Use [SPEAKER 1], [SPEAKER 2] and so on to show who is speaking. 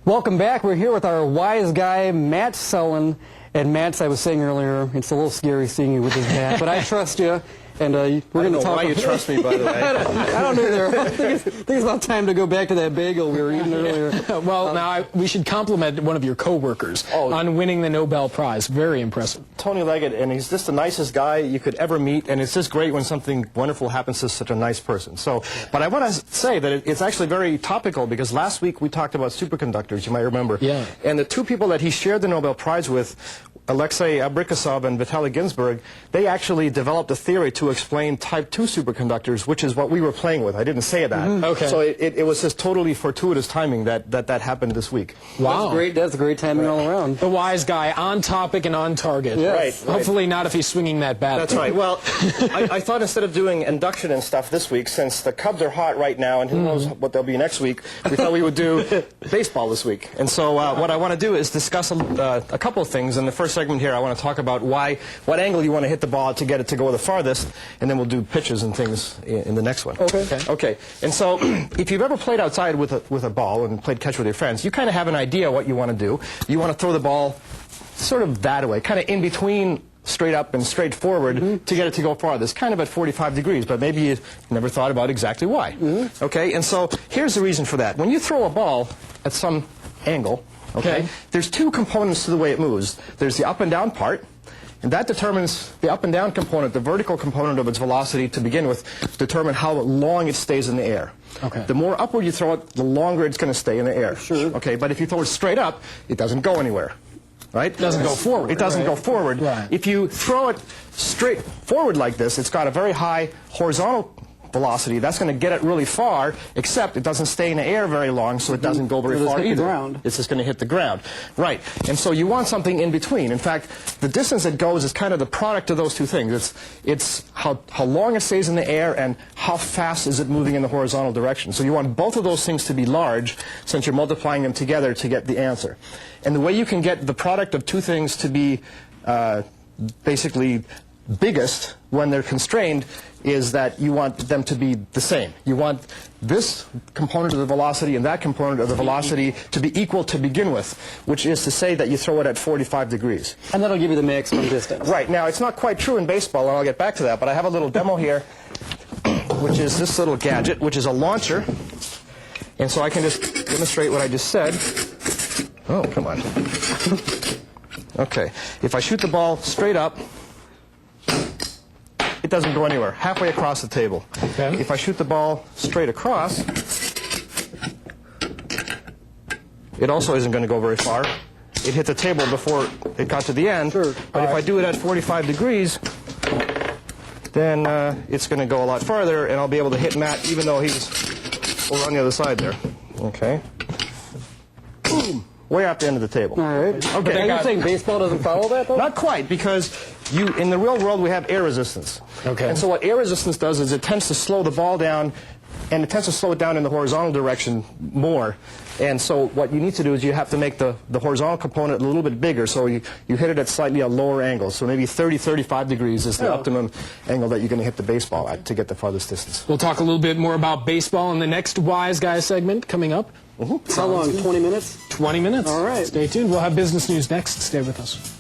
[SPEAKER 1] Welcome back. We're here with our wise guy, Matt Sullen. And Matt, I was saying earlier, it's a little scary seeing you with this hat, but I trust you. And we're going to talk.
[SPEAKER 2] Why you trust me, by the way?
[SPEAKER 1] I don't know either. I think it's about time to go back to that bagel we were eating earlier.
[SPEAKER 3] Well, now we should compliment one of your coworkers on winning the Nobel Prize. Very impressive.
[SPEAKER 2] Tony Leggett, and he's just the nicest guy you could ever meet, and it's just great when something wonderful happens to such a nice person. So, but I want to say that it's actually very topical because last week we talked about superconductors, you might remember.
[SPEAKER 3] Yeah.
[SPEAKER 2] And the two people that he shared the Nobel Prize with, Alexei Abrikosov and Vitaly Ginzburg, they actually developed a theory to explain type 2 superconductors, which is what we were playing with. I didn't say that.
[SPEAKER 3] Okay.
[SPEAKER 2] So it was just totally fortuitous timing that happened this week.
[SPEAKER 3] Wow.
[SPEAKER 1] That's great. That's great timing all around.
[SPEAKER 3] The wise guy, on topic and on target.
[SPEAKER 1] Yes.
[SPEAKER 2] Right.
[SPEAKER 3] Hopefully not if he's swinging that bat.
[SPEAKER 2] That's right. Well, I thought instead of doing induction and stuff this week, since the Cubs are hot right now and who knows what they'll be next week, we thought we would do baseball this week. And so what I want to do is discuss a couple of things. In the first segment here, I want to talk about what angle you want to hit the ball to get it to go the farthest, and then we'll do pitches and things in the next one. Okay. And so if you've ever played outside with a ball and played catch with your friends, you kind of have an idea what you want to do. You want to throw the ball sort of that way, kind of in between straight up and straight forward to get it to go farthest, kind of at 45 degrees, but maybe you never thought about exactly why. Okay, and so here's the reason for that. When you throw a ball at some angle, there's two components to the way it moves. There's the up and down part, and that determines the up and down component, the vertical component of its velocity to begin with, determine how long it stays in the air. The more upward you throw it, the longer it's going to stay in the air. Okay, but if you throw it straight up, it doesn't go anywhere. Right?
[SPEAKER 3] It doesn't go forward.
[SPEAKER 2] It doesn't go forward. If you throw it straight forward like this, it's got a very high horizontal velocity. That's going to get it really far, except it doesn't stay in the air very long, so it doesn't go very far either.
[SPEAKER 1] Ground.
[SPEAKER 2] It's just going to hit the ground. Right. And so you want something in between. In fact, the distance it goes is kind of the product of those two things. It's how long it stays in the air and how fast is it moving in the horizontal direction. So you want both of those things to be large, since you're multiplying them together to get the answer. And the way you can get the product of two things to be basically biggest when they're constrained is that you want them to be the same. You want this component of the velocity and that component of the velocity to be equal to begin with, which is to say that you throw it at 45 degrees.
[SPEAKER 1] And that'll give you the maximum distance.
[SPEAKER 2] Right. Now, it's not quite true in baseball, and I'll get back to that, but I have a little demo here, which is this little gadget, which is a launcher. And so I can just demonstrate what I just said. Oh, come on. Okay. If I shoot the ball straight up, it doesn't go anywhere, halfway across the table. If I shoot the ball straight across, it also isn't going to go very far. It hit the table before it got to the end. But if I do it at 45 degrees, then it's going to go a lot farther, and I'll be able to hit Matt even though he's over on the other side there. Okay. Boom. Way out the end of the table.
[SPEAKER 1] All right. Okay. But you're saying baseball doesn't follow that, though?
[SPEAKER 2] Not quite, because in the real world, we have air resistance. And so what air resistance does is it tends to slow the ball down, and it tends to slow it down in the horizontal direction more. And so what you need to do is you have to make the horizontal component a little bit bigger, so you hit it at slightly a lower angle. So maybe 30, 35 degrees is the optimum angle that you're going to hit the baseball at to get the farthest distance.
[SPEAKER 3] We'll talk a little bit more about baseball in the next Wise Guy segment coming up.
[SPEAKER 1] How long? 20 minutes?
[SPEAKER 3] 20 minutes.
[SPEAKER 1] All right.
[SPEAKER 3] Stay tuned. We'll have business news next. Stay with us.